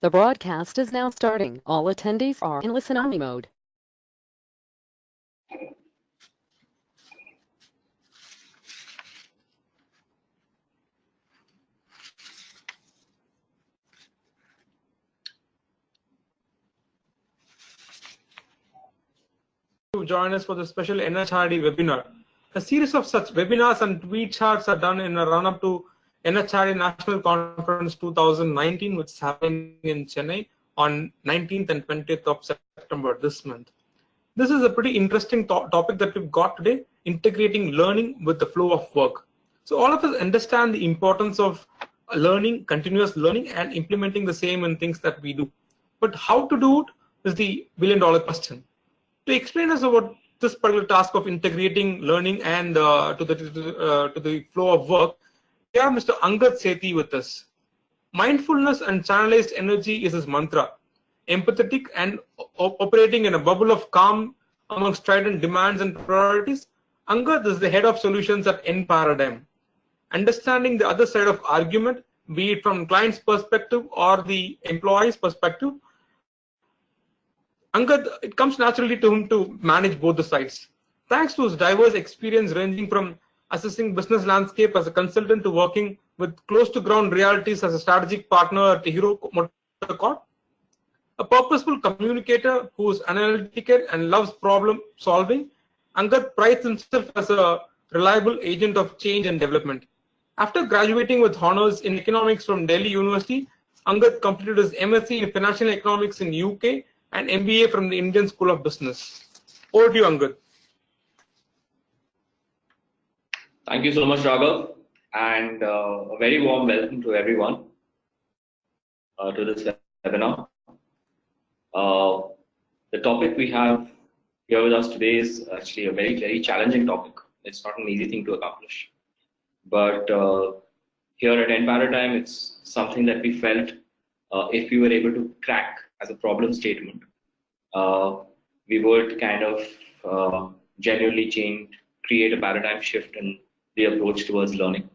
The broadcast is now starting. All attendees are in listen-only mode. To join us for the special NHRD webinar. A series of such webinars and tweet charts are done in a run-up to NHRD National Conference 2019, which is happening in Chennai on 19th and 20th of September this month. This is a pretty interesting topic that we've got today, integrating learning with the flow of work. So all of us understand the importance of learning, continuous learning, and implementing the same in things that we do. But how to do it is the billion-dollar question. To explain us about this particular task of integrating learning and to the flow of work, we have Mr. Angad Sethi with us. Mindfulness and channelized energy is his mantra. Empathetic and operating in a bubble of calm among strident demands and priorities, Angad is the head of solutions at nParadigm. Understanding the other side of argument, be it from client's perspective or the employee's perspective, Angad, it comes naturally to him to manage both the sides. Thanks to his diverse experience ranging from assessing business landscape as a consultant to working with close-to-ground realities as a strategic partner at Hero MotoCorp, a purposeful communicator who is analytical and loves problem solving, Angad prides himself as a reliable agent of change and development. After graduating with honors in economics from Delhi University, Angad completed his MSc in Financial Economics in UK and MBA from the Indian School of Business. Over to you, Angad. Thank you so much, Raghav, and a very warm welcome to everyone to this webinar. The topic we have here with us today is actually a very, very challenging topic. It's not an easy thing to accomplish. But here at nParadigm, it's something that we felt if we were able to crack as a problem statement, we would kind of genuinely create a paradigm shift in the approach towards learning.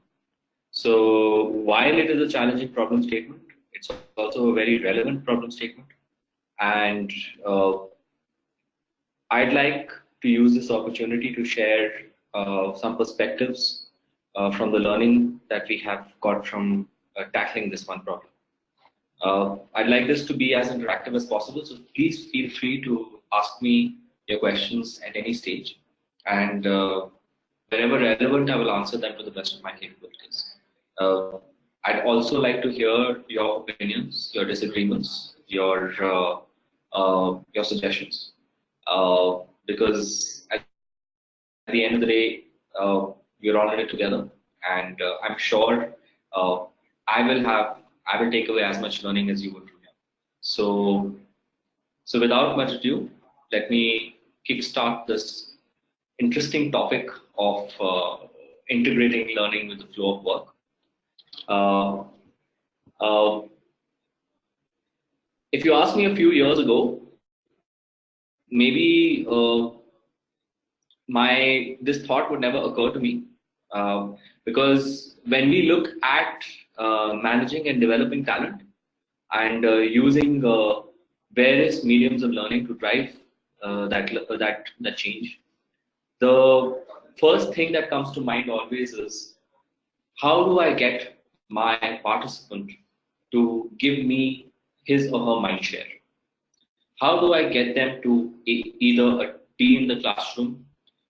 So while it is a challenging problem statement, it's also a very relevant problem statement. And I'd like to use this opportunity to share some perspectives from the learning that we have got from tackling this one problem. I'd like this to be as interactive as possible, so please feel free to ask me your questions at any stage, and whenever relevant, I will answer them to the best of my capabilities. I'd also like to hear your opinions, your disagreements, your suggestions, because at the end of the day, we're all in it together, and I'm sure I will take away as much learning as you would from here. So without much ado, let me kickstart this interesting topic of integrating learning with the flow of work. If you asked me a few years ago, maybe this thought would never occur to me, because when we look at managing and developing talent and using various mediums of learning to drive that change, the first thing that comes to mind always is, how do I get my participant to give me his or her mind share? How do I get them to either be in the classroom,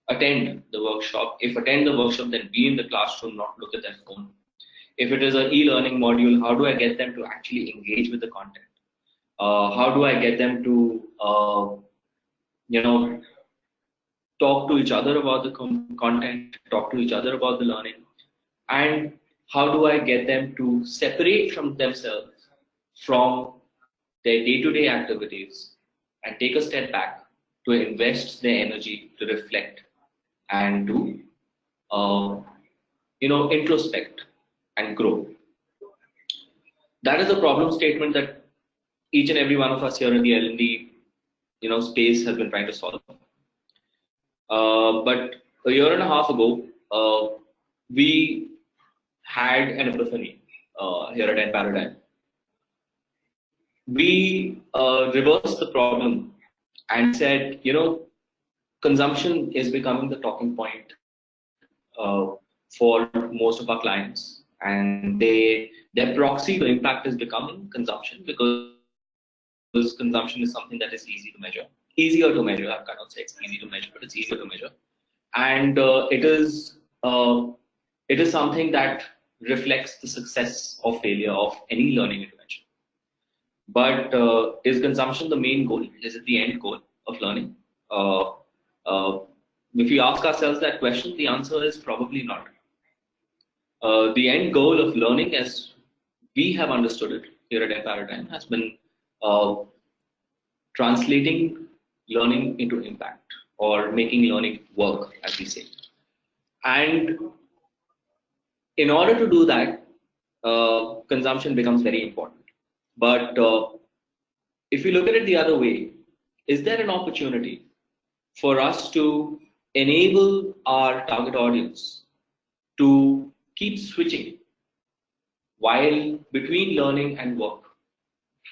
attend the workshop? If attend the workshop, then be in the classroom, not look at their phone. If it is an e-learning module, how do I get them to actually engage with the content? How do I get them to, talk to each other about the content, talk to each other about the learning? And how do I get them to separate from themselves from their day-to-day activities and take a step back to invest their energy to reflect and to, introspect and grow? That is a problem statement that each and every one of us here in the L&D, space has been trying to solve. But a year and a half ago, we had an epiphany here at nParadigm. we reversed the problem and said, consumption is becoming the talking point for most of our clients, and their proxy to impact is becoming consumption, because consumption is something that is easier to measure. I cannot say it's easy to measure, but it's easier to measure, and it is something that reflects the success or failure of any learning intervention. But is consumption the main goal? Is it the end goal of learning? If we ask ourselves that question, the answer is probably not. The end goal of learning, as we have understood it here at Paradigm, has been translating learning into impact, or making learning work, as we say. And in order to do that, consumption becomes very important. But if you look at it the other way, is there an opportunity for us to enable our target audience to keep switching while between learning and work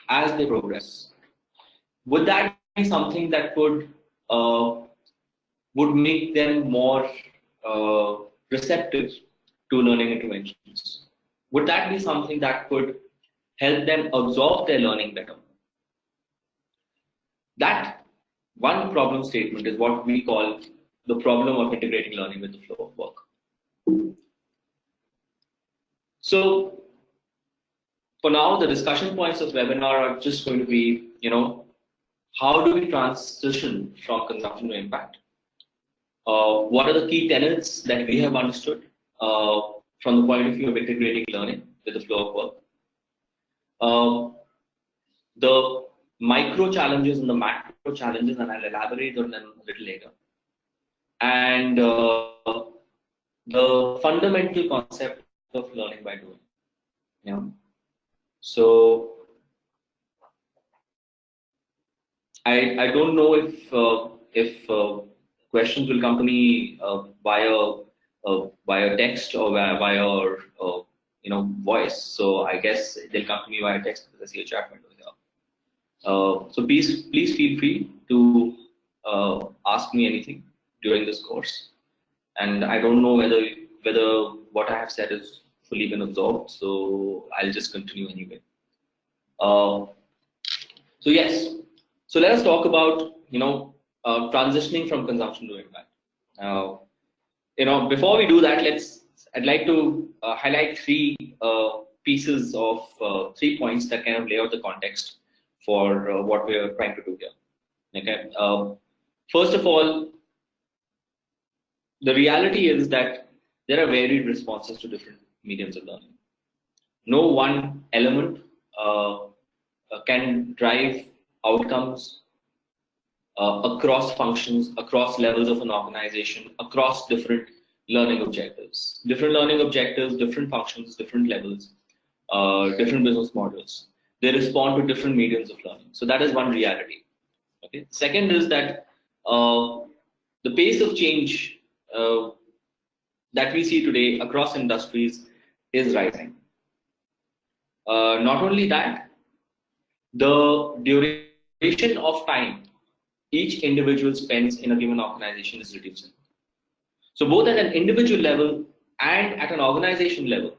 as they progress? Would that be something that would make them more receptive to learning interventions? Would that be something that could help them absorb their learning better? That one problem statement is what we call the problem of integrating learning with the flow of work. So for now, the discussion points of webinar are just going to be, how do we transition from consumption to impact? What are the key tenets that we have understood from the point of view of integrating learning with the flow of work? The micro challenges and the macro challenges, and I'll elaborate on them a little later. And the fundamental concept of learning by doing. So I don't know if questions will come to me via text or via voice. So I guess they'll come to me via text, because I see a chat window here. So please feel free to ask me anything during this course. And I don't know whether what I have said is fully been absorbed, so I'll just continue anyway. So yes, so let us talk about transitioning from consumption to impact. Before we do that, I'd like to highlight three pieces of 3 points that kind of lay out the context for what we are trying to do here. Okay. First of all, the reality is that there are varied responses to different mediums of learning. No one element can drive outcomes across functions, across levels of an organization, across different learning objectives. Different learning objectives, different functions, different levels, different business models. They respond to different mediums of learning. So that is one reality. Okay. Second is that the pace of change that we see today across industries is rising. Not only that, the duration of time each individual spends in a given organization is reducing. So both at an individual level and at an organization level,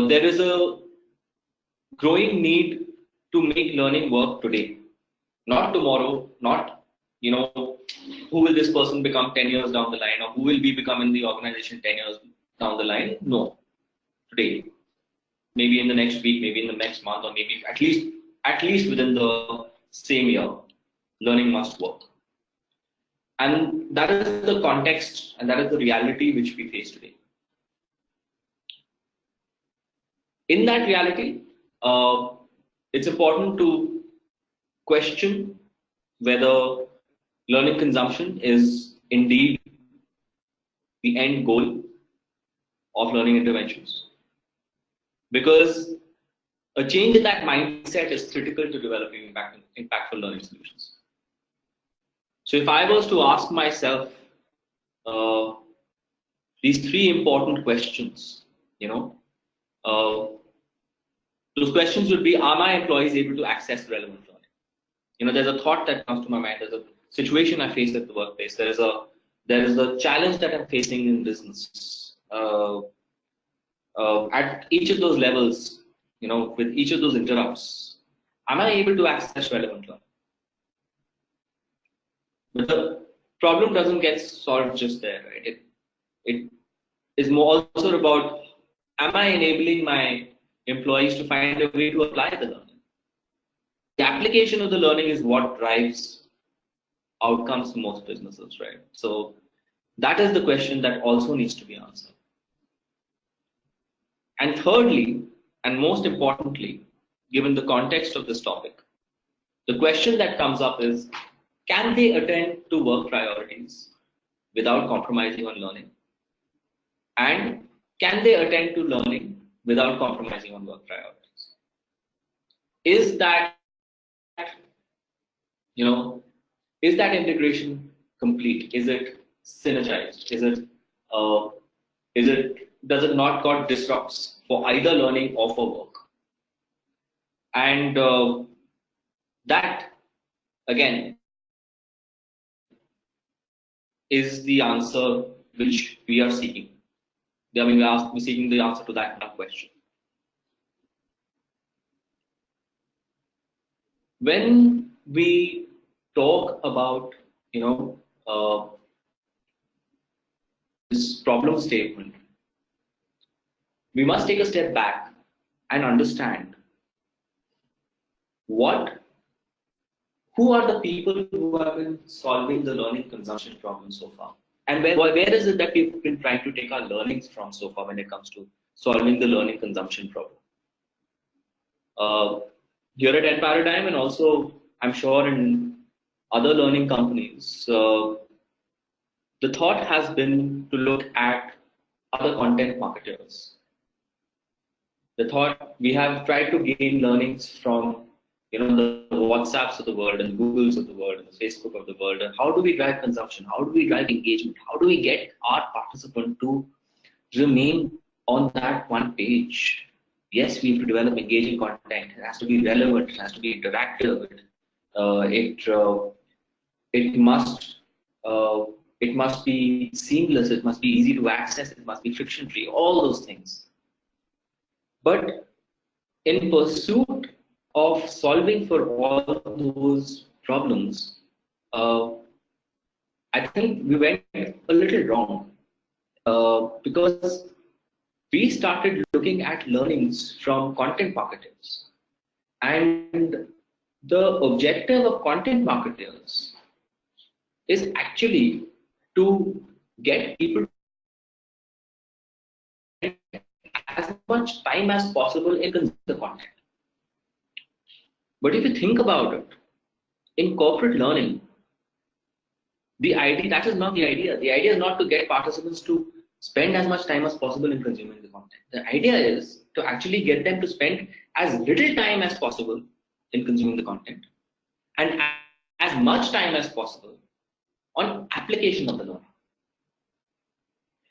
there is a growing need to make learning work today, not tomorrow, not who will this person become 10 years down the line, or who will be becoming the organization 10 years down the line. No, today, maybe in the next week, maybe in the next month, or maybe at least within the same year, learning must work. And that is the context, and that is the reality which we face today. In that reality, it's important to question whether learning consumption is indeed the end goal of learning interventions. Because a change in that mindset is critical to developing impactful learning solutions. So if I was to ask myself these 3 important questions, to Those questions would be, are my employees able to access relevant learning? You know, there's a thought that comes to my mind. There's a situation I face at the workplace. There is a challenge that I'm facing in business. At each of those levels, you know, with each of those interrupts, am I able to access relevant learning? But the problem doesn't get solved just there, right? It is more also about, am I enabling my employees to find a way to apply the learning? The application of the learning is what drives outcomes for most businesses, right? So that is the question that also needs to be answered. And thirdly, and most importantly, given the context of this topic, the question that comes up is, can they attend to work priorities without compromising on learning? And can they attend to learning without compromising on work priorities? Is that, you know, is that integration complete? Is it synergized? Does it not cause disrupts for either learning or for work? And that, again, is the answer which we are seeking. I mean, we're seeking the answer to that question. When we talk about, you know, this problem statement, we must take a step back and understand who are the people who have been solving the learning consumption problem so far, and where is it that we've been trying to take our learnings from so far when it comes to solving the learning consumption problem. Here at nParadigm, and also I'm sure in other learning companies, the thought has been to look at other content marketers. The thought, we have tried to gain learnings from, you know, the WhatsApps of the world and Googles of the world and the Facebook of the world. And how do we drive consumption? How do we drive engagement? How do we get our participant to remain on that one page? Yes, we have to develop engaging content. It has to be relevant. It has to be interactive. It must be seamless. It must be easy to access. It must be friction-free. All those things. But in pursuit of solving for all those problems, I think we went a little wrong because we started looking at learnings from content marketers. And the objective of content marketers is actually to get people as much time as possible in consuming the content. But if you think about it, in corporate learning, that is not the idea. The idea is not to get participants to spend as much time as possible in consuming the content. The idea is to actually get them to spend as little time as possible in consuming the content and as much time as possible on application of the learning.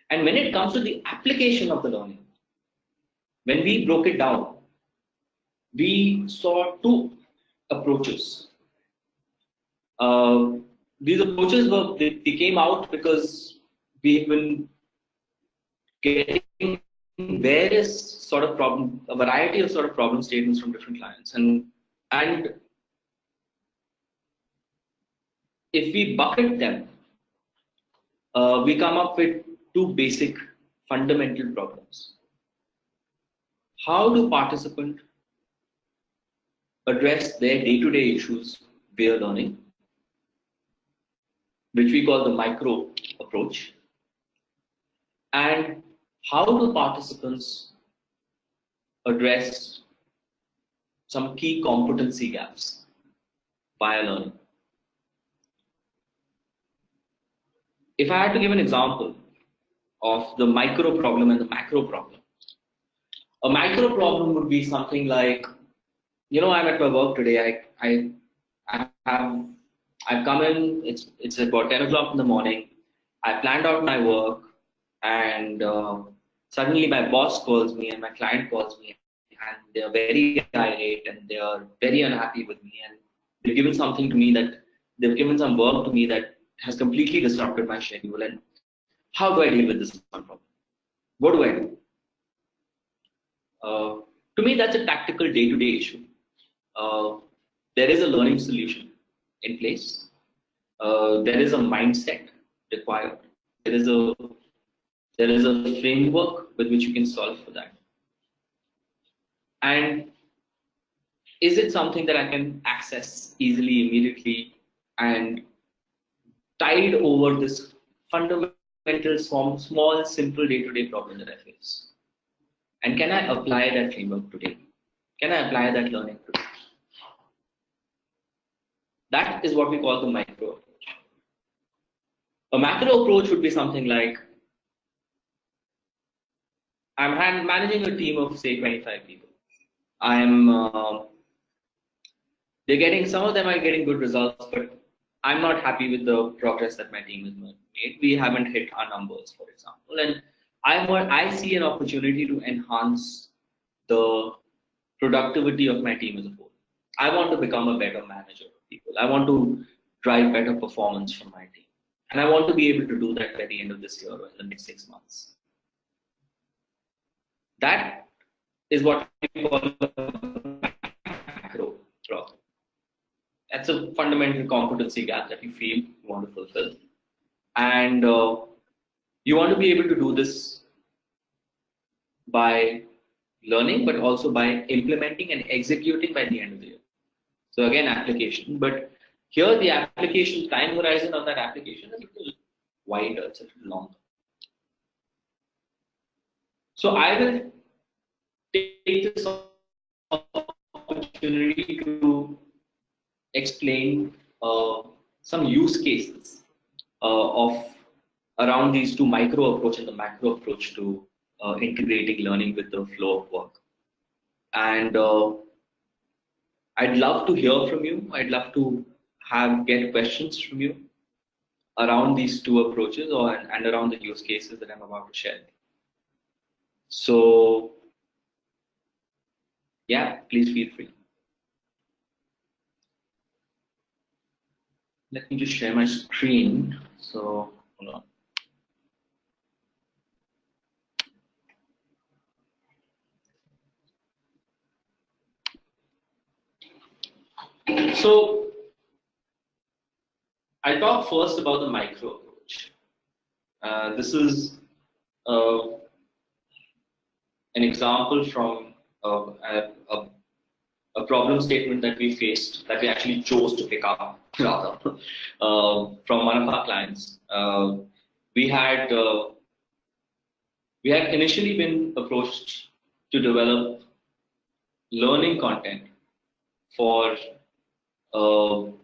And when it comes to the application of the learning, when we broke it down, we saw two approaches. These approaches they came out because we've been getting various sort of a variety of sort of problem statements from different clients, and if we bucket them, we come up with two basic fundamental problems. How do participants address their day-to-day issues via learning, which we call the micro approach, and how do participants address some key competency gaps via learning? If I had to give an example of the micro problem and the macro problem, a micro problem would be something like, you know, I'm at my work today. I've come in. It's about 10 o'clock in the morning. I planned out my work, and suddenly my boss calls me and my client calls me. and they are very irate and they are very unhappy with me, and they've given something to me that they've given some work to me that has completely disrupted my schedule. And how do I deal with this one problem? What do I do? To me, that's a tactical day-to-day issue. There is a learning solution in place. There is a mindset required. There is a framework with which you can solve for that. And is it something that I can access easily, immediately, and tide over this fundamental, small, simple day-to-day problem that I face? And can I apply that framework today? Can I apply that learning today? That is what we call the micro approach. A macro approach would be something like, I'm managing a team of say 25 people. Some of them are getting good results, but I'm not happy with the progress that my team has made. We haven't hit our numbers, for example, and I see an opportunity to enhance the productivity of my team as a whole. I want to become a better manager of people. I want to drive better performance from my team, and I want to be able to do that by the end of this year or in the next 6 months. That is what we call a macro problem. That's a fundamental competency gap that you feel you want to fulfill. And you want to be able to do this by learning, but also by implementing and executing by the end of the year. So again, application. But here the application time horizon of that application is a little wider, it's a little longer. So I will take this opportunity to explain some use cases of around these two micro approach and the macro approach to integrating learning with the flow of work. And I'd love to hear from you. I'd love to get questions from you around these two approaches and around the use cases that I'm about to share. So yeah, please feel free. Let me just share my screen. So hold on. So I'll talk first about the micro approach. This is an example from a problem statement that we faced, that we actually chose to pick up rather from one of our clients. We had initially been approached to develop learning content for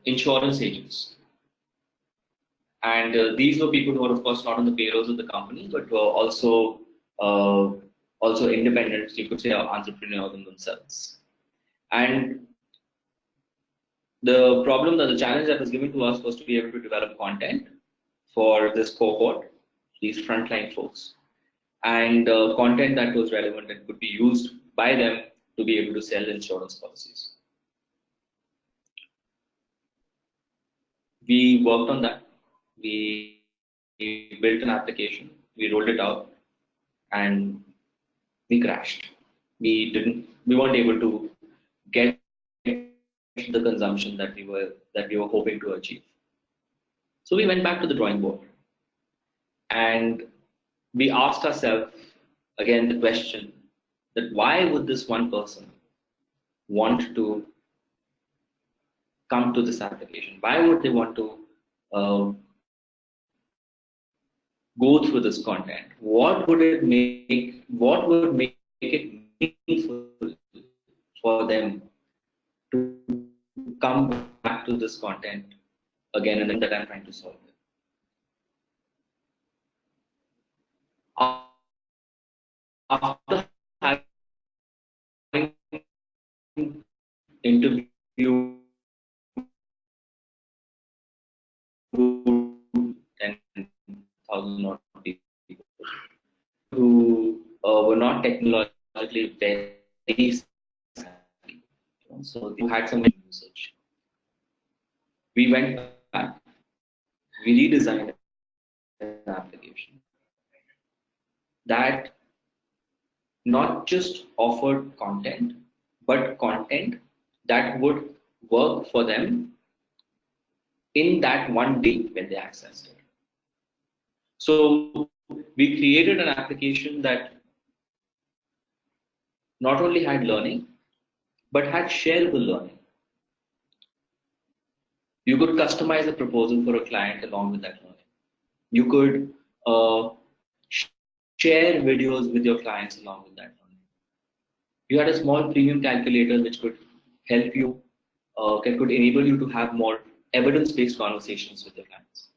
insurance agents, and these were people who were of course not on the payrolls of the company, but were also independent, you could say, entrepreneurs in themselves. And the challenge that was given to us was to be able to develop content for this cohort, these frontline folks, and content that was relevant and could be used by them to be able to sell insurance policies. We worked on that. We built an application, we rolled it out, and we crashed. We weren't able to get the consumption that we were hoping to achieve. So we went back to the drawing board, and we asked ourselves again the question that why would this one person want to come to this application? Why would they want to go through this content? What would make it meaningful for them to come back to this content again and then, that I'm trying to solve? After having interviewed 10,000 people who were not technologically very savvy. So you had some usage. We went back, we redesigned an application that not just offered content, but content that would work for them in that one day when they accessed it. So we created an application that not only had learning, but had shareable learning. You could customize a proposal for a client along with that learning. You could share videos with your clients along with that learning. You had a small premium calculator which could help you, could enable you to have more evidence-based conversations with your clients.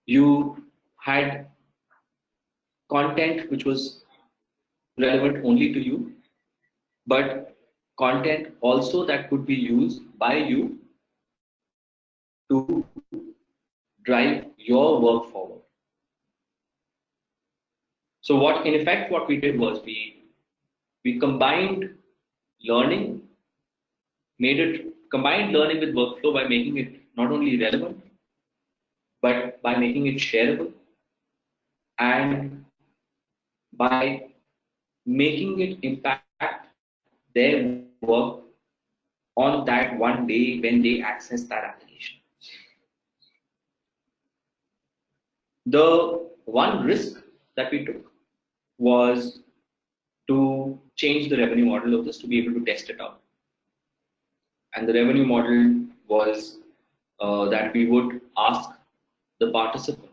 You had content which was relevant only to you, but content also that could be used by you to drive your work forward. So what in effect what we did was we combined learning, combined learning with workflow by making it not only relevant, but by making it shareable and by making it impact their work on that one day when they access that application. The one risk that we took was to change the revenue model of this to be able to test it out. And the revenue model was that we would ask the participant,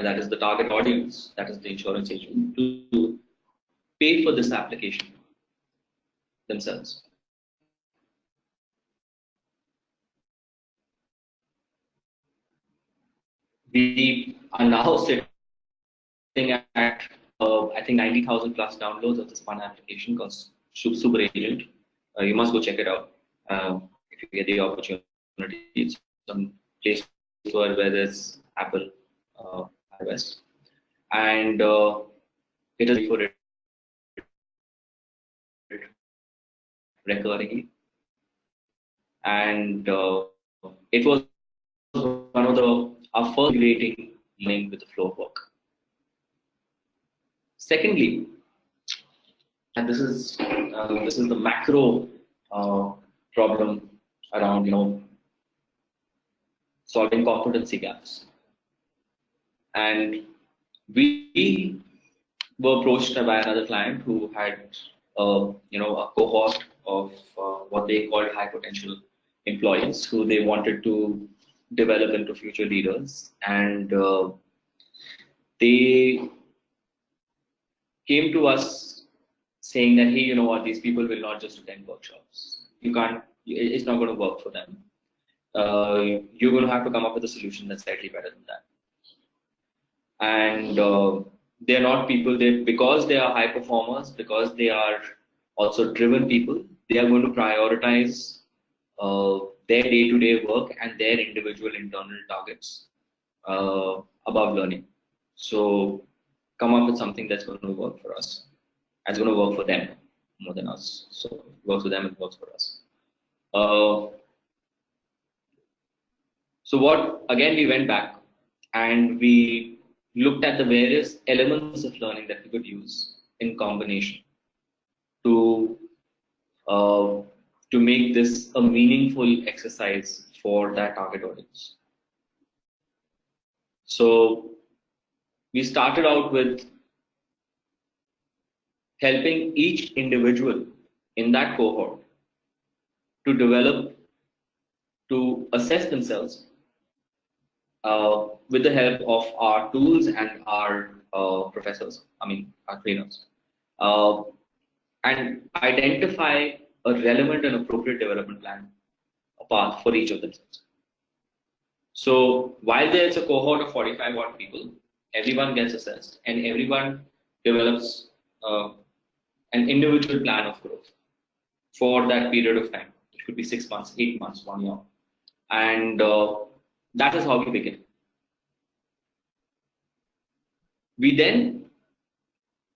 that is the target audience, that is the insurance agent, to pay for this application themselves. We are now sitting at I think 90,000 plus downloads of this fun application called Super Agent. You must go check it out if you get the opportunity. It's some place where there's Apple iOS, and it is for it recurringly, and it was one of our first integrating learning with the flow of work. Secondly, and this is the macro problem around solving competency gaps, and we were approached by another client who had a cohort of what they called high potential employees who they wanted to develop into future leaders, and they came to us saying that, hey, you know what, these people will not just attend workshops. It's not going to work for them. You're going to have to come up with a solution that's slightly better than that. And they're not people because they are high performers, because they are also driven people, they are going to prioritize their day-to-day work and their individual internal targets above learning. So come up with something that's going to work for us. That's going to work for them more than us. So it works for them, it works for us. So we went back and we looked at the various elements of learning that we could use in combination to make this a meaningful exercise for that target audience. So we started out with helping each individual in that cohort to assess themselves with the help of our tools and our professors, our trainers, and identify a relevant and appropriate development plan, a path for each of themselves. So while there's a cohort of 45 odd people, everyone gets assessed and everyone develops an individual plan of growth for that period of time. It could be 6 months, 8 months, 1 year. And that is how we begin. We then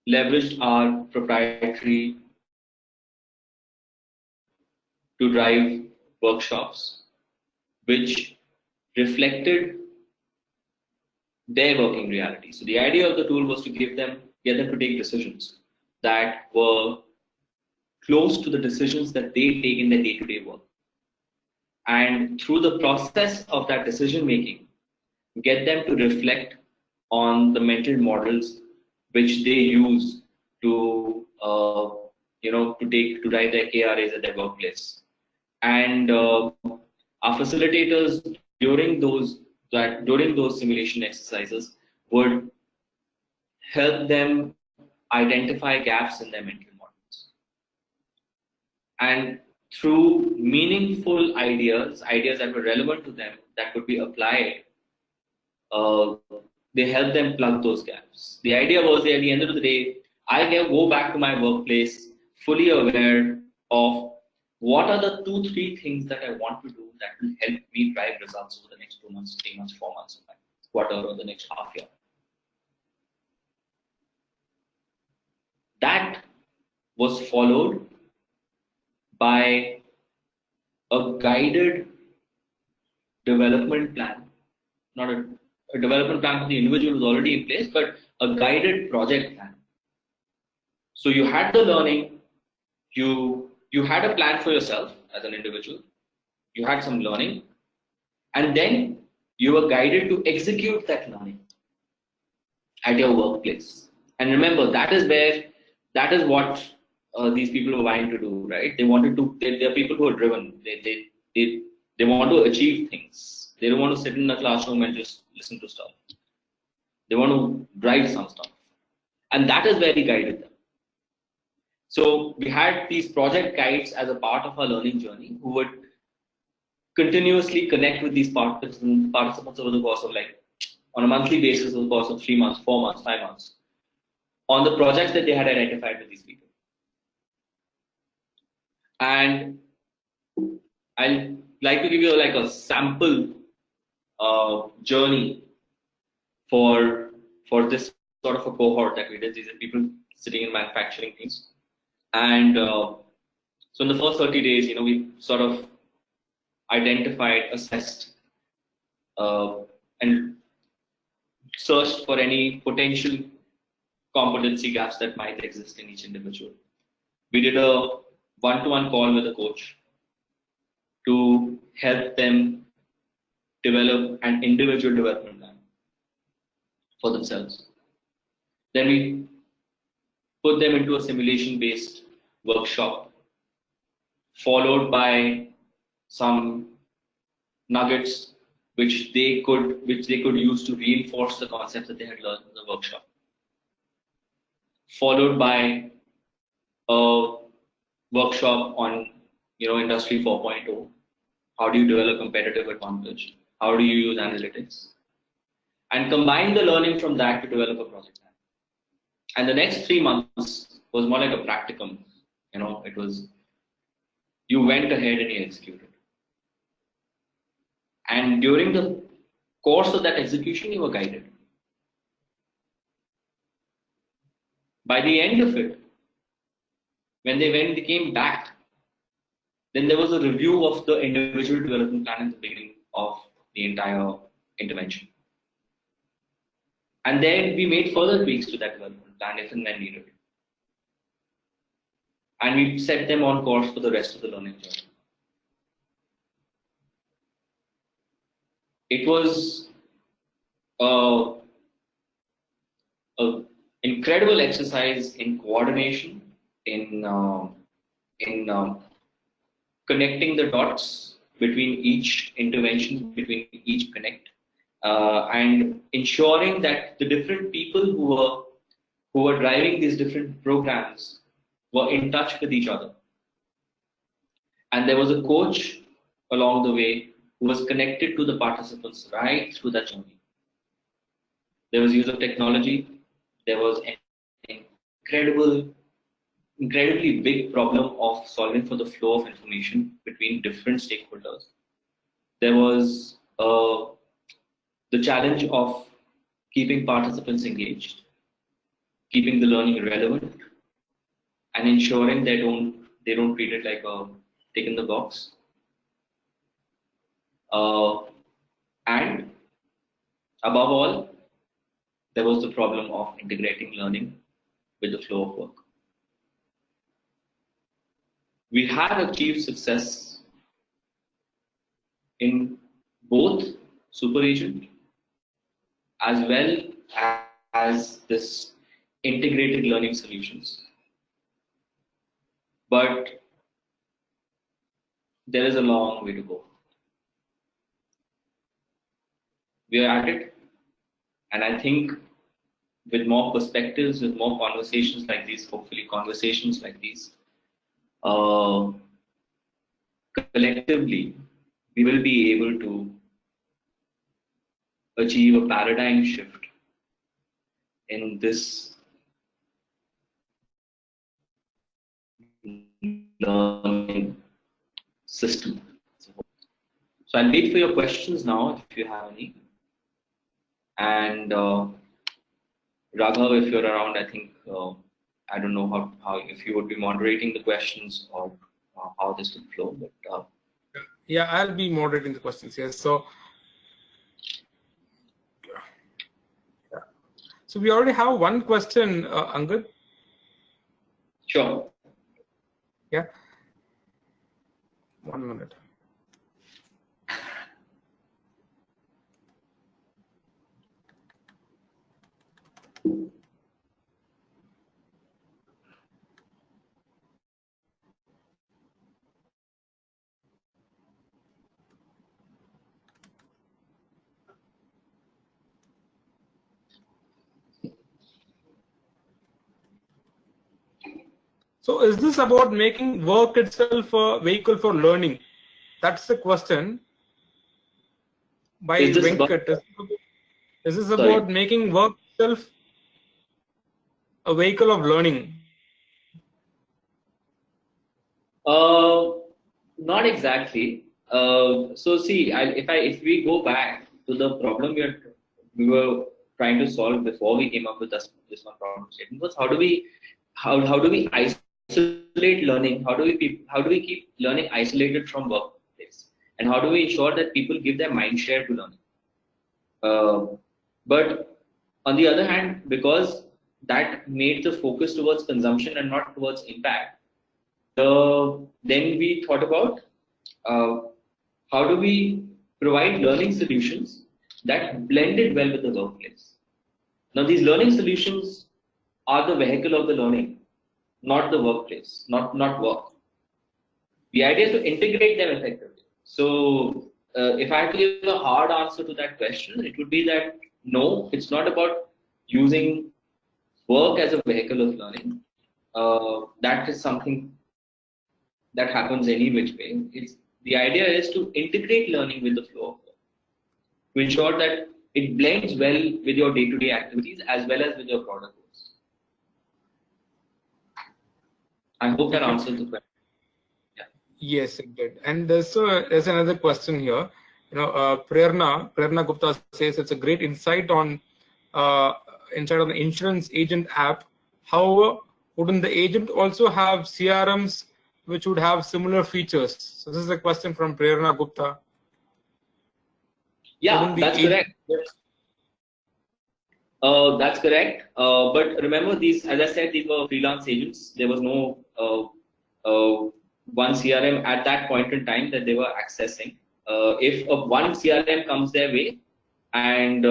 leveraged our proprietary to drive workshops which reflected their working reality. So the idea of the tool was to get them to take decisions that were close to the decisions that they take in their day-to-day work. And through the process of that decision making, get them to reflect on the mental models which they use to to drive their KRAs at their workplace. And our facilitators during those simulation exercises would help them identify gaps in their mental models. And through meaningful ideas that were relevant to them, that could be applied, they help them plug those gaps. The idea was that at the end of the day, I can go back to my workplace fully aware of what are the 2-3 things that I want to do that will help me drive results over the next 2 months, 3 months, 4 months, quarter, or the next half year. That was followed by a guided development plan, not a development plan for the individual was already in place, but a guided project plan. So you had the learning, you had a plan for yourself as an individual, you had some learning, and then you were guided to execute that learning at your workplace. And remember, that is what these people were vying to do, right? They wanted to. They are people who are driven. They want to achieve things. They don't want to sit in a classroom and just listen to stuff. They want to drive some stuff, and that is where we guided them. So we had these project guides as a part of our learning journey, who would continuously connect with these participants over the course of, like, on a monthly basis, over the course of 3 months, 4 months, 5 months, on the projects that they had identified with these people. And I'd like to give you like a sample journey for this sort of a cohort that we did. These are people sitting in manufacturing teams. And so in the first 30 days, we sort of identified, assessed, and searched for any potential competency gaps that might exist in each individual. We did a one-to-one call with a coach to help them develop an individual development plan for themselves. Then we put them into a simulation-based workshop, followed by some nuggets which they could use to reinforce the concepts that they had learned in the workshop, followed by a workshop on Industry 4.0. How do you develop competitive advantage? How do you use analytics? And combine the learning from that to develop a project plan. And the next 3 months was more like a practicum. It was, you went ahead and you executed. And during the course of that execution, you were guided. By the end of it, when they came back, then there was a review of the individual development plan at the beginning of the entire intervention. And then we made further tweaks to that development plan if and when needed. And we set them on course for the rest of the learning journey. It was an incredible exercise in coordination, in connecting the dots between each intervention, between each connect, and ensuring that the different people who were driving these different programs were in touch with each other. And there was a coach along the way who was connected to the participants right through that journey. There was use of technology. There was an incredibly big problem of solving for the flow of information between different stakeholders. There was the challenge of keeping participants engaged, keeping the learning relevant, and ensuring they don't treat it like a tick in the box. And above all, there was the problem of integrating learning with the flow of work. We have achieved success in both super agent as well as this integrated learning solutions. But there is a long way to go. We are at it, and I think with more perspectives, with more conversations like these, hopefully conversations like these, collectively, we will be able to achieve a paradigm shift in this learning system. So I'll wait for your questions now if you have any. And Raghav, if you're around, I think I don't know how if you would be moderating the questions or how this would flow. But yeah, I'll be moderating the questions. Yes. So we already have one question, Angad. Sure. Yeah. 1 minute. So is this about making work itself a vehicle for learning? That's the question. By Venkat. Is this about making work itself a vehicle of learning? Not exactly. So see, if we go back to the problem we were trying to solve before we came up with this one problem statement was how do we isolate learning? How do we keep learning isolated from workplace? And how do we ensure that people give their mind share to learning? But on the other hand, because that made the focus towards consumption and not towards impact, then we thought about how do we provide learning solutions that blended well with the workplace. Now, these learning solutions are the vehicle of the learning, not the workplace, not work. The idea is to integrate them effectively. So, if I had to give a hard answer to that question, it would be that no, it's not about using work as a vehicle of learning. That is something that happens any which way. The idea is to integrate learning with the flow of work, to ensure that it blends well with your day-to-day activities as well as with your product goals. I hope that answers the question. Yeah. Yes, it did. And there's another question here. Prerna Gupta says it's a great insight on the insurance agent app. However, wouldn't the agent also have CRMs which would have similar features? So this is a question from Prerna Gupta. Yeah, that's correct. That's correct. But remember, these, as I said, these were freelance agents. There was no one CRM at that point in time that they were accessing. If one CRM comes their way and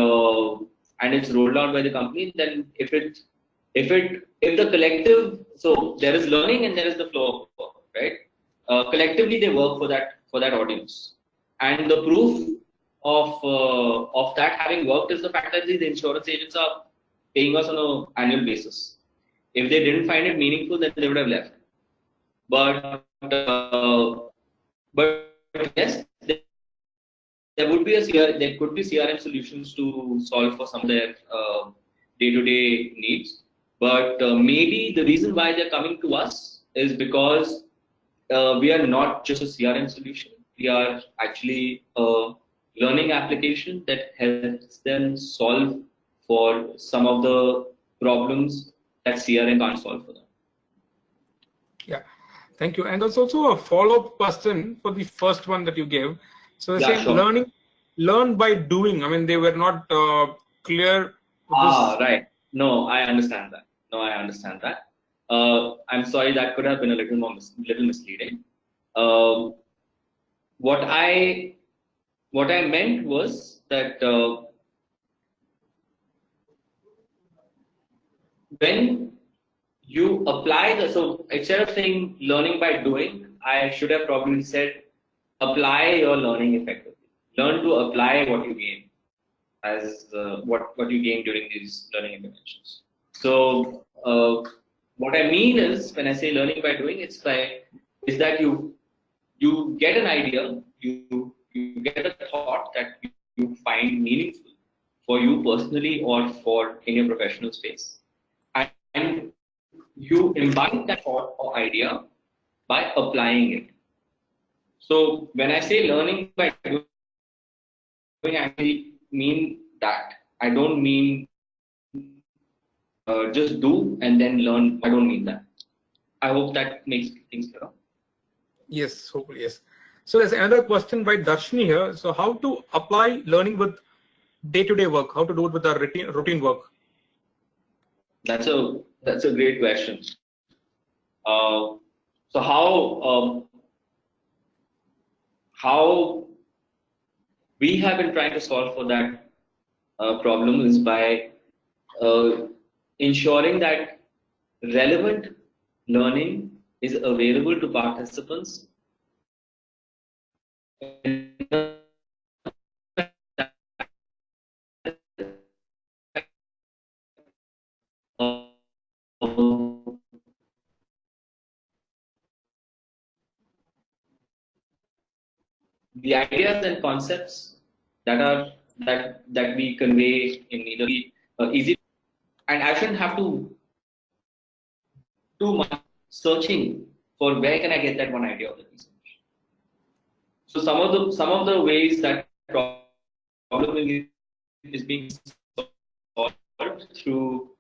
it's rolled out by the company, then if the collective, so there is learning and there is the flow of work, right? Collectively they work for that audience, and the proof of that having worked is the fact that these insurance agents are paying us on an annual basis. If they didn't find it meaningful, then they would have left. But yes, there could be CRM solutions to solve for some of their day-to-day needs. But maybe the reason why they're coming to us is because we are not just a CRM solution. We are actually a learning application that helps them solve for some of the problems that CRM can't solve for them. Yeah. Thank you. And there's also a follow-up question for the first one that you gave. So they say sure. learn by doing. I mean, they were not clear. Right. No, I understand that. I'm sorry, that could have been a little misleading. What I meant was that when you apply so instead of saying learning by doing, I should have probably said apply your learning effectively. Learn to apply what you gain as what you gain during these learning interventions. So what I mean is, when I say learning by doing, is that you get an idea, you get a thought that you find meaningful for you personally or in your professional space, and you embody that thought or idea by applying it. So when I say learning by doing, I actually mean that. I don't mean just do and then learn. I don't mean that. I hope that makes things clear. Yes, hopefully, yes. So there's another question by Darshini here. So how to apply learning with day-to-day work? How to do it with our routine work? That's a great question. So how we have been trying to solve for that problem is by ensuring that relevant learning is available to participants the ideas and concepts that we convey in either easy, and I shouldn't have to do much searching for where can I get that one idea of the research. So some of the ways that problem is being solved through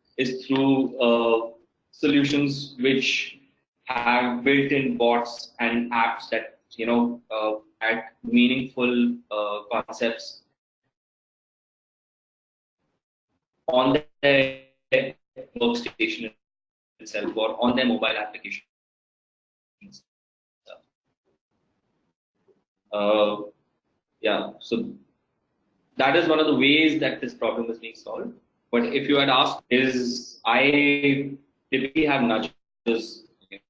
solutions which have built-in bots and apps that add meaningful concepts on their workstation itself or on their mobile application. So that is one of the ways that this problem is being solved. But if you had asked, I typically have nudges.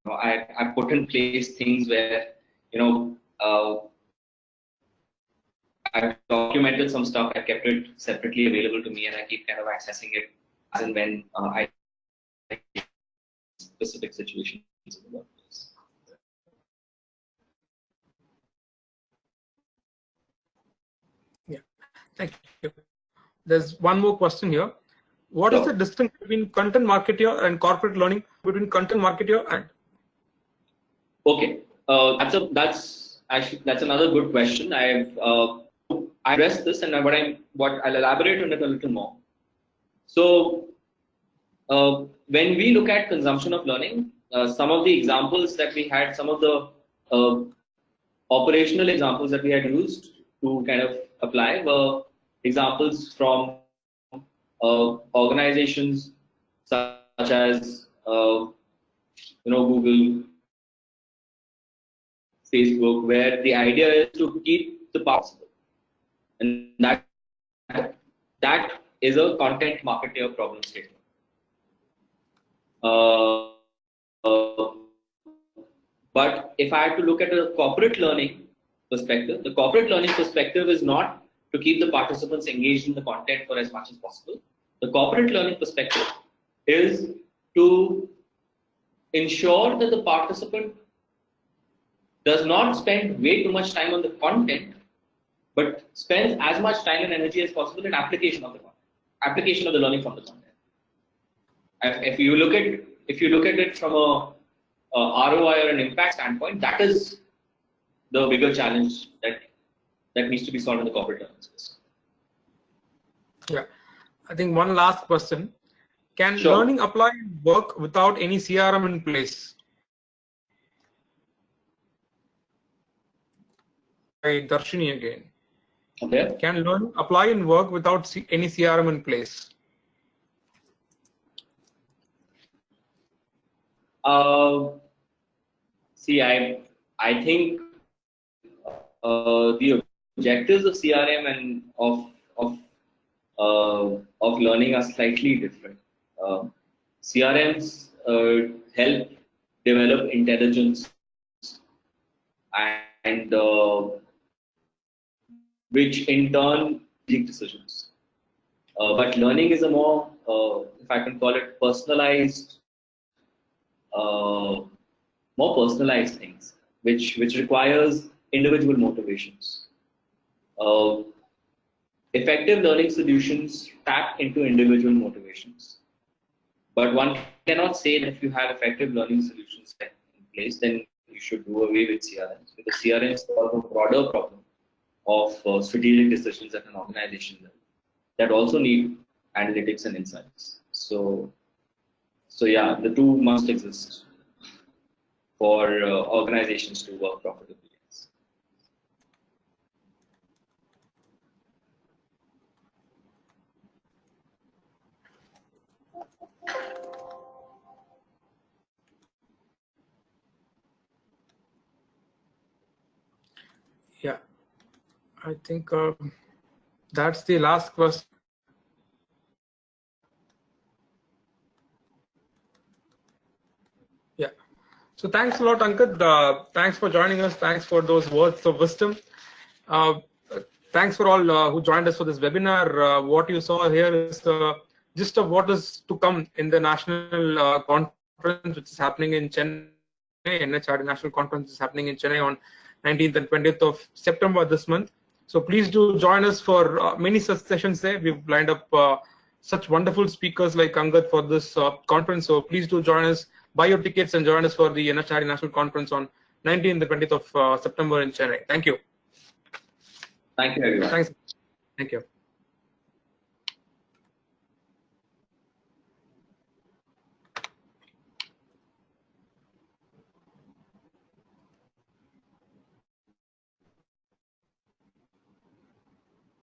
I put in place things where I've documented some stuff. I kept it separately available to me, and I keep kind of accessing it as and when I specific situations in the workplace. Yeah, thank you. There's one more question here. What is the distinction between content marketer and corporate learning? Between content marketer and okay, that's another good question. I addressed this, and what I'll elaborate on it a little more. So when we look at consumption of learning, some of the examples that we had, some of the operational examples that we had used to kind of apply were examples from organizations such as Google, Facebook, where the idea is to keep the possible, and that is a content marketer problem statement. But if I had to look at a corporate learning perspective, the corporate learning perspective is not to keep the participants engaged in the content for as much as possible. The corporate learning perspective is to ensure that the participant does not spend way too much time on the content, but spends as much time and energy as possible in application of the content, application of the learning from the content. If you look at it from a ROI or an impact standpoint, that is the bigger challenge that needs to be solved in the corporate learning space. Yeah, I think one last question: can learning apply work without any CRM in place? Darshini again. Okay. Can learn apply in work without any CRM in place? See, I think the objectives of CRM and of learning are slightly different. CRMs help develop intelligence and which in turn make decisions. But learning is a more, if I can call it, more personalized things, which requires individual motivations. Effective learning solutions tap into individual motivations. But one cannot say that if you have effective learning solutions in place, then you should do away with CRMs, because CRMs solve a broader problem of strategic decisions at an organization level that also need analytics and insights. So yeah, the two must exist for organizations to work profitably. Yeah, I think that's the last question. Yeah. So thanks a lot, Ankit. Thanks for joining us. Thanks for those words of wisdom. Thanks for all who joined us for this webinar. What you saw here is the gist of what is to come in the national conference, which is happening in Chennai. NHRD National Conference is happening in Chennai on 19th and 20th of September this month. So please do join us for many such sessions there. We've lined up such wonderful speakers like Ankit for this conference. So please do join us. Buy your tickets and join us for the NHRD National Conference on 19th and 20th of September in Chennai. Thank you. Thank you, everyone. Thanks. Thank you.